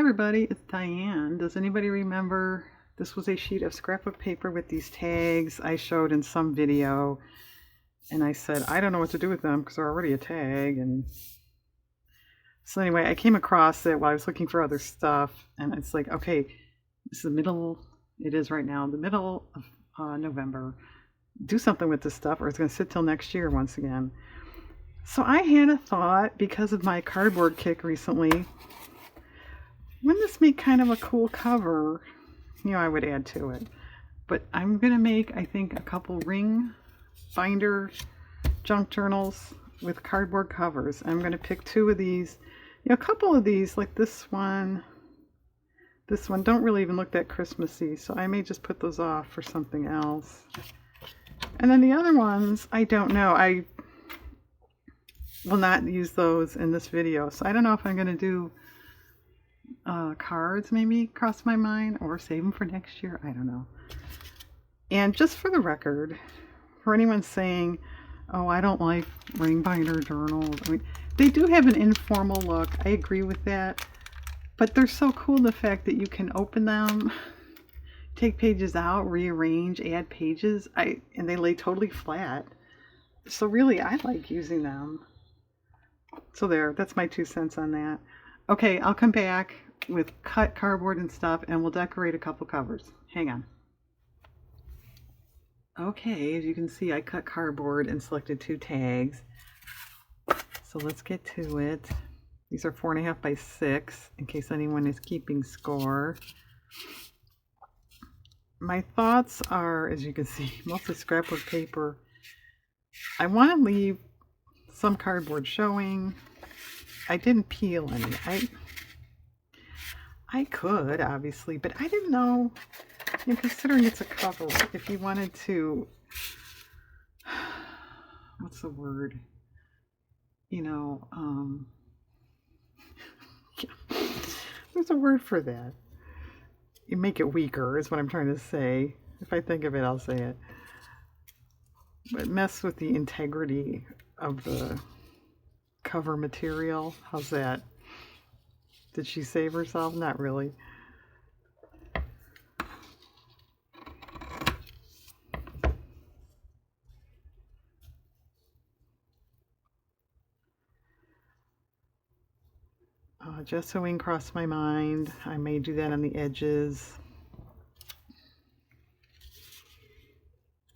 everybody, it's Diane. Does anybody remember this was a sheet of scrapbook paper with these tags I showed in some video, and I said I don't know what to do with them because they're already a tag. And so anyway, I came across it while I was looking for other stuff, and it's like, okay, this is the middle, it is right now, the middle of November. Do something with this stuff or it's going to sit till next year once again. So I had a thought because of my cardboard kick recently. Wouldn't this make kind of a cool cover? You know, I would add to it. But I'm going to make, I think, a couple ring binder junk journals with cardboard covers. I'm going to pick two of these. You know, a couple of these, like this one, don't really even look that Christmassy. So I may just put those off for something else. And then the other ones, I don't know. I will not use those in this video. So I don't know if I'm going to do cards, maybe, cross my mind, or save them for next year. I don't know. And just for the record, for anyone saying, oh, I don't like ring binder journals, I mean, they do have an informal look. I agree with that. But they're so cool, the fact that you can open them, take pages out, rearrange, add pages, and they lay totally flat. So really, I like using them. So there, that's my 2 cents on that. Okay, I'll come back with cut cardboard and stuff, and we'll decorate a couple covers. Hang on. Okay, as you can see, I cut cardboard and selected 2 tags. So let's get to it. These are 4.5 by 6, in case anyone is keeping score. My thoughts are, as you can see, mostly scrapbook paper. I want to leave some cardboard showing. I didn't peel any. I could, obviously, but I didn't know, you know, considering it's a cover, if you wanted to, what's the word? You know, there's a word for that. You make it weaker is what I'm trying to say. If I think of it, I'll say it. But mess with the integrity of the cover material. How's that? Did she save herself? Not really. Gessoing crossed my mind. I may do that on the edges.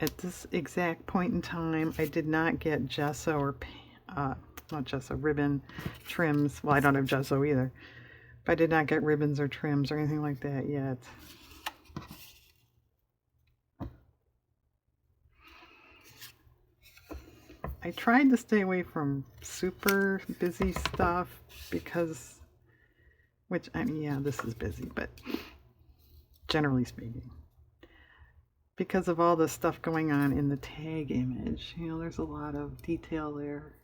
At this exact point in time, I did not get gesso or, not gesso, ribbon trims. Well, I don't have gesso either. But I did not get ribbons or trims or anything like that yet. I tried to stay away from super busy stuff because, which, I mean, yeah, this is busy, but generally speaking, because of all the stuff going on in the tag image, you know, there's a lot of detail there.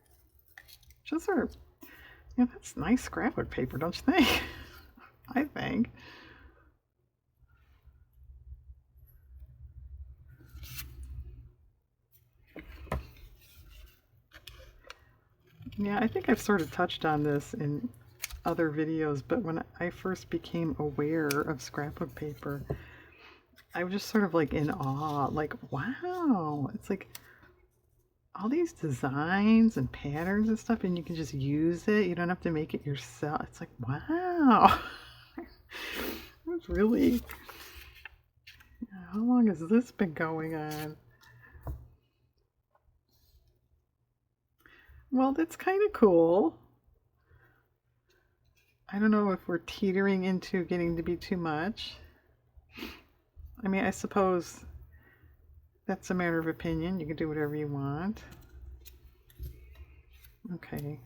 Just sort of, you know, that's nice scrapbook paper, don't you think? I think. Yeah, I think I've sort of touched on this in other videos, but when I first became aware of scrapbook paper, I was just sort of like in awe, like, wow, it's like all these designs and patterns and stuff, and you can just use it. You don't have to make it yourself. It's like, wow. It's really, how long has this been going on? Well, that's kind of cool. I don't know if we're teetering into getting to be too much. I mean, I suppose that's a matter of opinion. You can do whatever you want. Okay.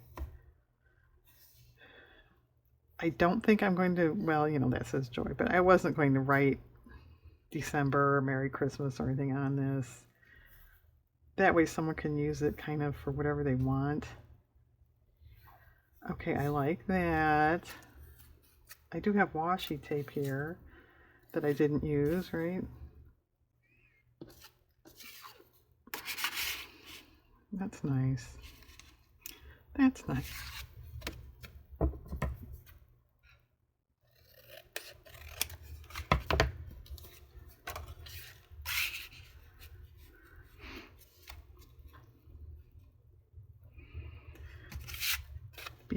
I don't think I'm going to, well, you know, that says joy, but I wasn't going to write December or Merry Christmas or anything on this. That way someone can use it kind of for whatever they want. Okay, I like that. I do have washi tape here that I didn't use, right? That's nice. That's nice.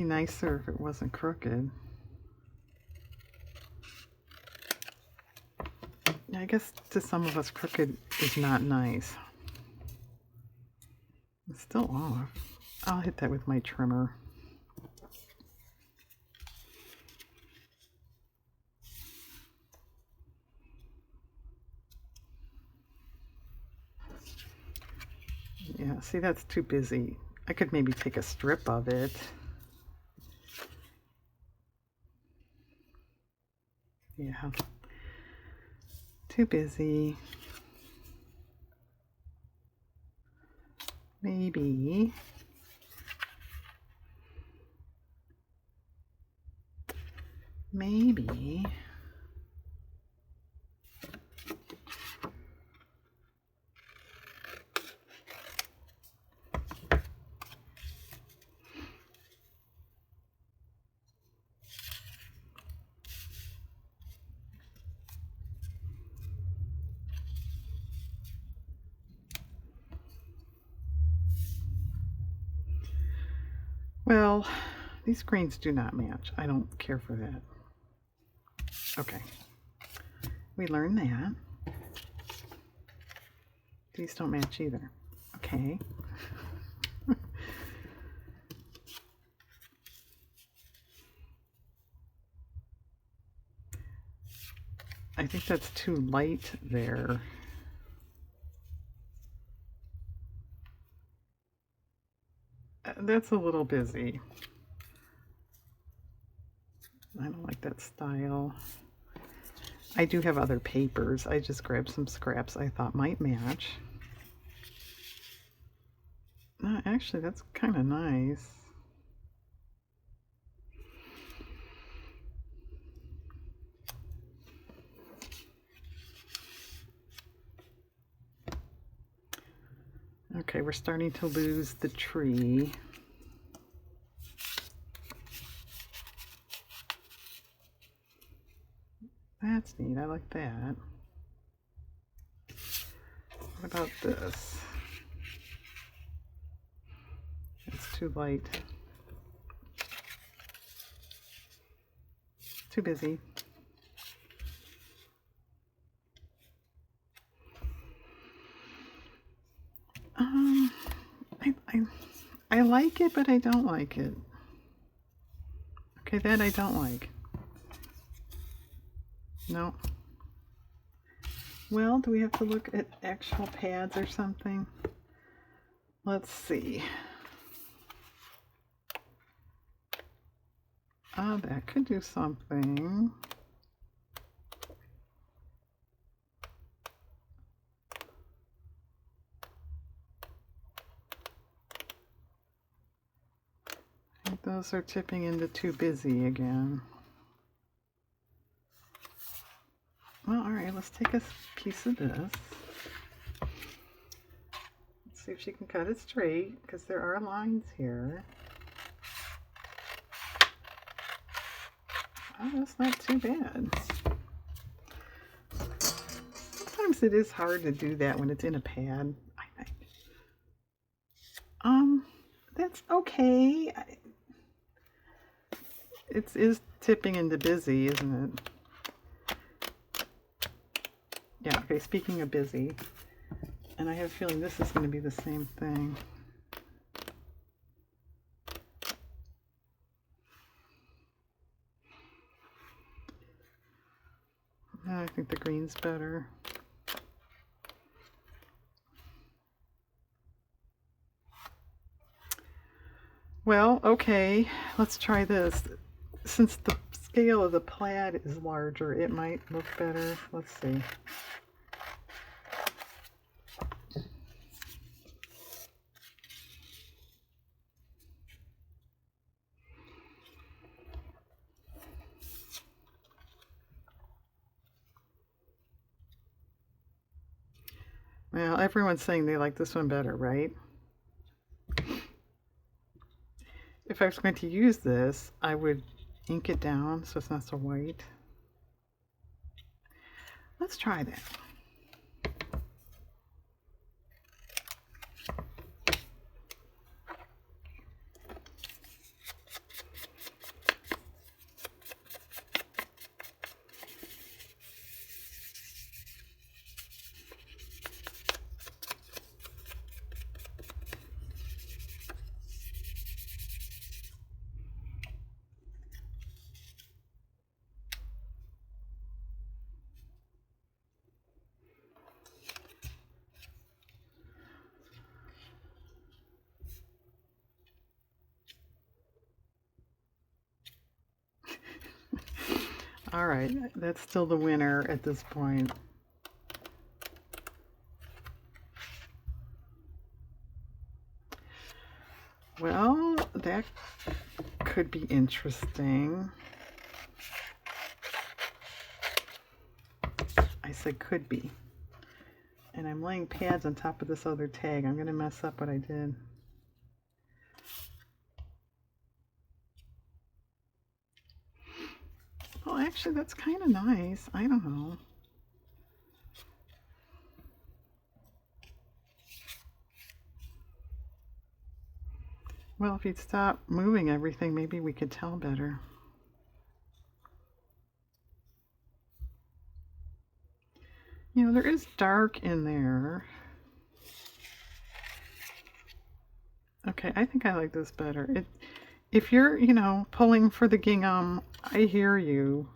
be nicer if it wasn't crooked. I guess to some of us crooked is not nice. It's still off. I'll hit that with my trimmer. Yeah, see, that's too busy. I could maybe take a strip of it. Yeah. Too busy. Maybe. Maybe. Well, these greens do not match. I don't care for that. Okay. We learned that. These don't match either. Okay. I think that's too light there. That's a little busy. I don't like that style. I do have other papers. I just grabbed some scraps I thought might match. Actually, that's kind of nice. Okay, we're starting to lose the tree. That's neat. I like that. What about this? It's too light. Too busy. I like it, but I don't like it. Okay, that I don't like. No. Well, do we have to look at actual pads or something? Let's see. Oh, that could do something. I think those are tipping into too busy again. Well, all right, let's take a piece of this. Let's see if she can cut it straight, because there are lines here. Oh, that's not too bad. Sometimes it is hard to do that when it's in a pad, I think. That's okay. It is tipping into busy, isn't it? Yeah, okay, speaking of busy, and I have a feeling this is going to be the same thing. I think the green's better. Well, okay, let's try this. Since the scale of the plaid is larger, it might look better. Let's see. Well, everyone's saying they like this one better, right? If I was going to use this, I would ink it down so it's not so white. Let's try that. All right, that's still the winner at this point. Well, that could be interesting. I said could be. And I'm laying pads on top of this other tag. I'm going to mess up what I did. Well, actually, that's kind of nice. I don't know. Well, if you'd stop moving everything, maybe we could tell better. You know, there is dark in there. Okay, I think I like this better. If you're, you know, pulling for the gingham, I hear you.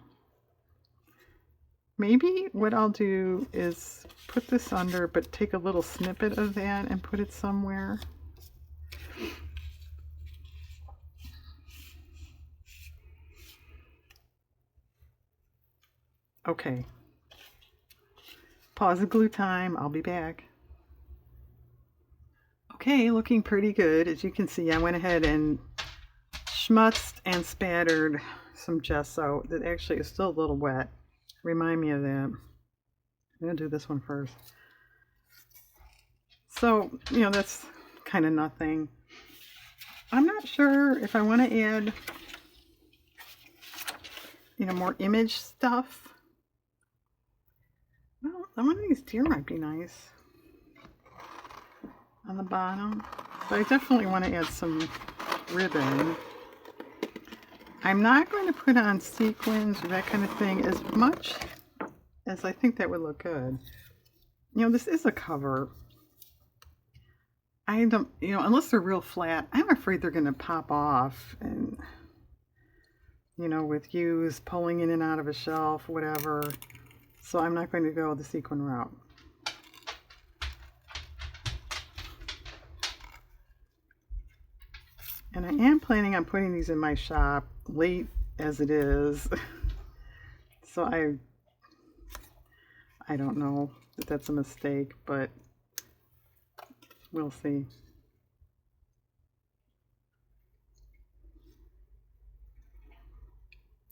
Maybe what I'll do is put this under, but take a little snippet of that and put it somewhere. Okay. Pause the glue time. I'll be back. Okay, looking pretty good. As you can see, I went ahead and schmutzed and spattered some gesso that actually is still a little wet. Remind me of that. I'm going to do this one first. So, you know, that's kind of nothing. I'm not sure if I want to add, you know, more image stuff. Well, one of these deer might be nice on the bottom. But I definitely want to add some ribbon. I'm not going to put on sequins or that kind of thing as much as I think that would look good. You know, this is a cover. I don't, you know, unless they're real flat, I'm afraid they're going to pop off. And, you know, with use pulling in and out of a shelf, whatever. So I'm not going to go the sequin route. And I am planning on putting these in my shop late as it is. So I don't know if that's a mistake, but we'll see.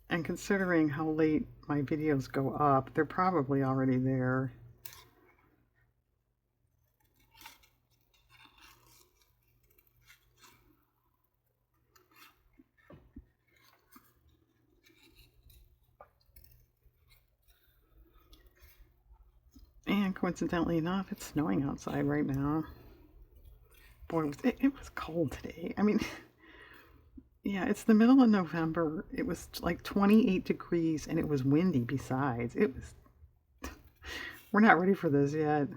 And considering how late my videos go up, they're probably already there. And coincidentally enough, it's snowing outside right now. Boy, it was cold today. I mean, yeah, it's the middle of November. It was like 28 degrees and it was windy besides. It was, we're not ready for this yet.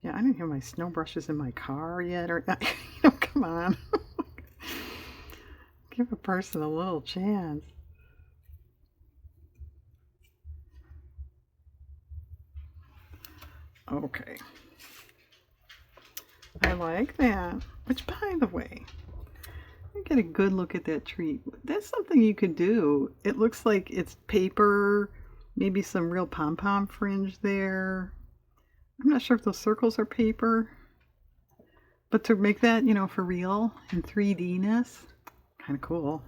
Yeah, I didn't have my snow brushes in my car yet, or you know, come on. Give a person a little chance. Okay. I like that. Which, by the way, you get a good look at that tree. That's something you could do. It looks like it's paper, maybe some real pom-pom fringe there. I'm not sure if those circles are paper, but to make that, you know, for real in 3D-ness, kind of cool.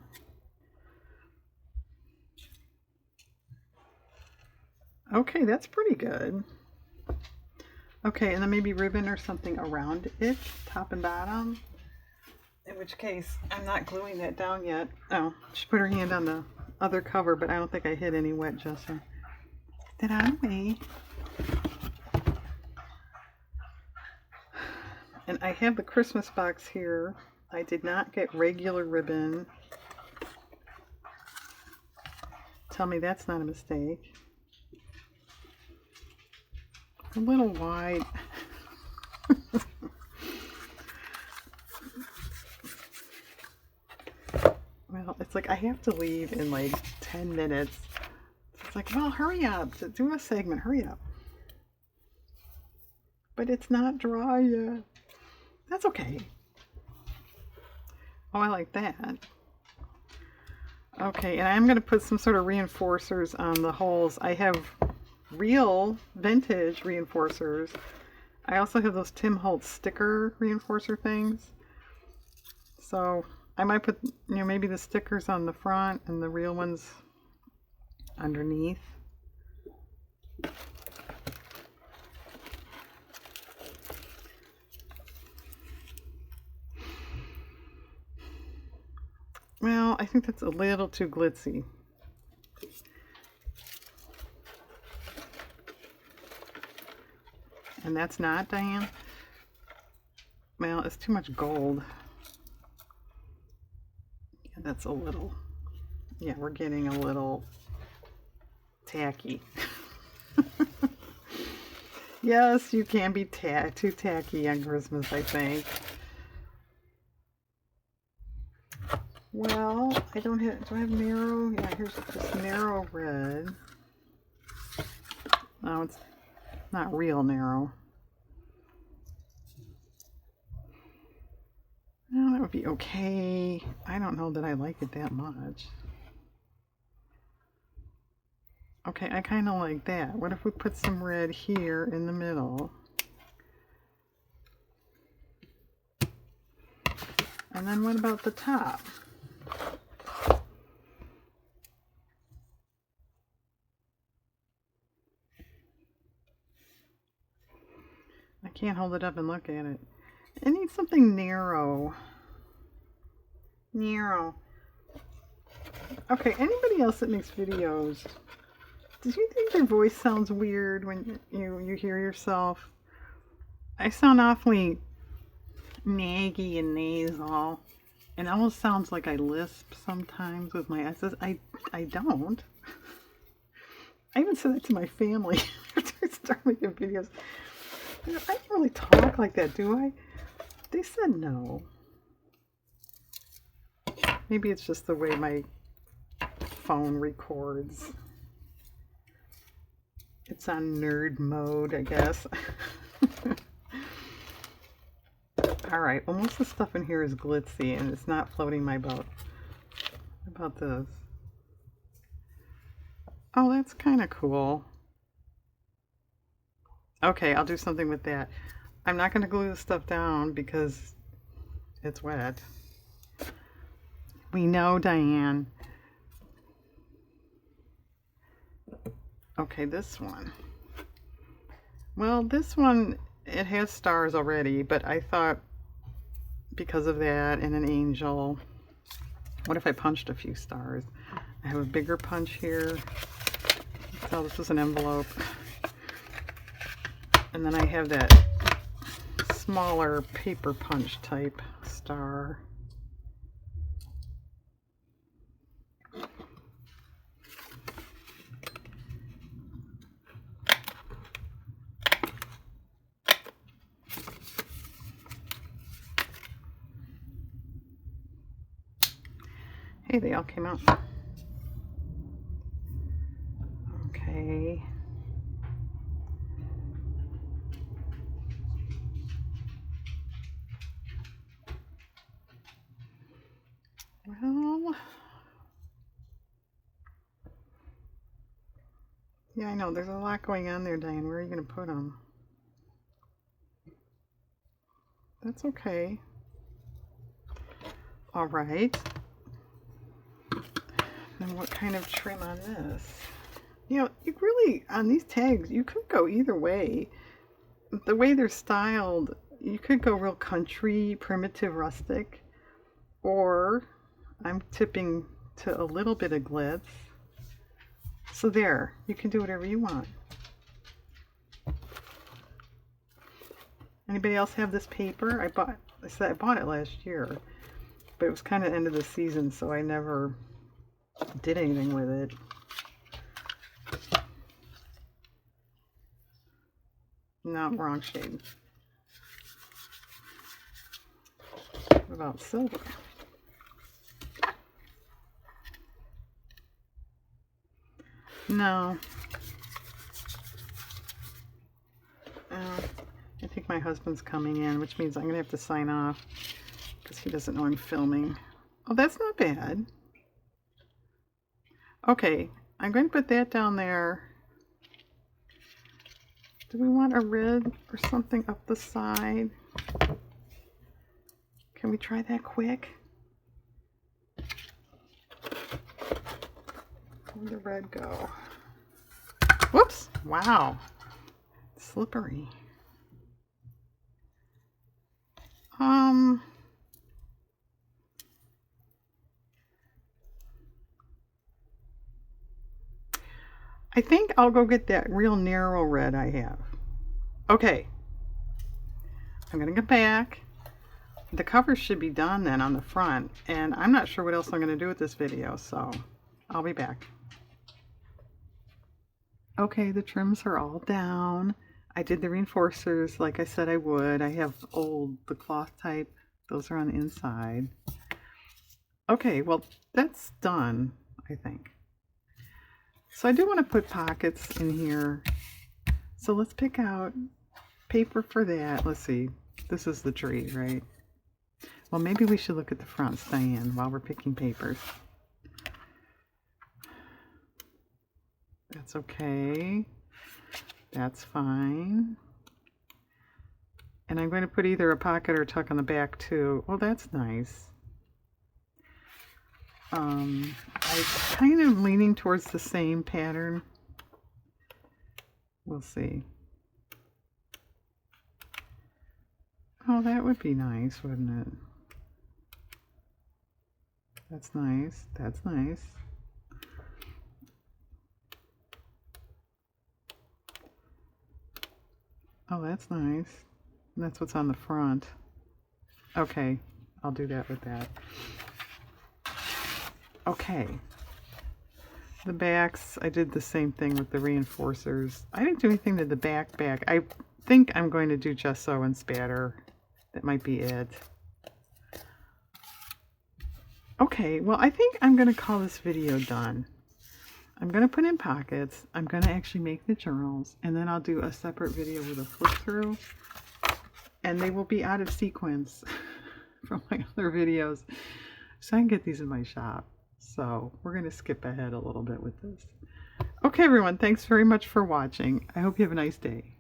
Okay, that's pretty good. Okay, and then maybe ribbon or something around it, top and bottom. In which case, I'm not gluing that down yet. Oh, she put her hand on the other cover, but I don't think I hit any wet gesso. Get that out of the way. And I have the Christmas box here. I did not get regular ribbon. Tell me that's not a mistake. A little wide. Well, it's like I have to leave in like 10 minutes. It's like, well, hurry up. Do a segment. Hurry up. But it's not dry yet. That's okay. Oh, I like that. Okay, and I'm going to put some sort of reinforcers on the holes. I have real vintage reinforcers. I also have those Tim Holtz sticker reinforcer things. So I might put, maybe the stickers on the front and the real ones underneath. Well, I think that's a little too glitzy. And that's not, Diane? Well, it's too much gold. Yeah, that's a little, yeah, we're getting a little tacky. Yes, you can be too tacky on Christmas, I think. Well, I don't have, do I have narrow? Yeah, here's this narrow red. No, it's not real narrow. No, that would be okay. I don't know that I like it that much. Okay, I kind of like that. What if we put some red here in the middle? And then what about the top? I can't hold it up and look at it. I need something narrow. Narrow. Okay, anybody else that makes videos, did you think your voice sounds weird when you hear yourself? I sound awfully naggy and nasal. It almost sounds like I lisp sometimes with my S's. I don't. I even said that to my family after I started making videos. I don't really talk like that, do I? They said no. Maybe it's just the way my phone records. It's on nerd mode, I guess. Alright, well, most of the stuff in here is glitzy and it's not floating my boat. What about this? Oh, that's kind of cool. Okay, I'll do something with that. I'm not going to glue the stuff down because it's wet. We know, Diane. Okay, this one. Well, this one, it has stars already, but I thought because of that and an angel, what if I punched a few stars? I have a bigger punch here. So this is an envelope. And then I have that smaller paper punch type star. Hey, they all came out. Okay. Well, yeah, I know. There's a lot going on there, Diane. Where are you going to put them? That's okay. All right. And what kind of trim on this? You really, on these tags, you could go either way. The way they're styled, you could go real country, primitive, rustic, or I'm tipping to a little bit of glitz. So there, you can do whatever you want. Anybody else have this paper? I bought it last year, but it was kind of end of the season, so I never did anything with it. No, wrong shade. What about silver? No. I think my husband's coming in, which means I'm going to have to sign off because he doesn't know I'm filming. Oh, that's not bad. Okay, I'm going to put that down there. Do we want a red or something up the side? Can we try that quick? Where'd the red go? Whoops! Wow. Slippery. I think I'll go get that real narrow red I have. Okay. I'm gonna get back. The cover should be done then on the front, and I'm not sure what else I'm gonna do with this video, so I'll be back. Okay, the trims are all down. I did the reinforcers like I said I would. I have the cloth type. Those are on the inside. Okay, well, that's done, I think. So I do want to put pockets in here. So let's pick out paper for that. Let's see. This is the tree, right? Well, maybe we should look at the fronts, Diane, while we're picking papers. That's okay. That's fine. And I'm going to put either a pocket or a tuck on the back too. Oh, that's nice. I'm kind of leaning towards the same pattern. We'll see. Oh, that would be nice, wouldn't it? That's nice. That's nice. Oh, that's nice. And that's what's on the front. Okay, I'll do that with that. Okay. The backs, I did the same thing with the reinforcers. I didn't do anything to the back. I think I'm going to do gesso and spatter. That might be it. Okay, well, I think I'm going to call this video done. I'm going to put in pockets. I'm going to actually make the journals, and then I'll do a separate video with a flip through. And they will be out of sequence from my other videos, so I can get these in my shop. So we're going to skip ahead a little bit with this. Okay, everyone, thanks very much for watching. I hope you have a nice day.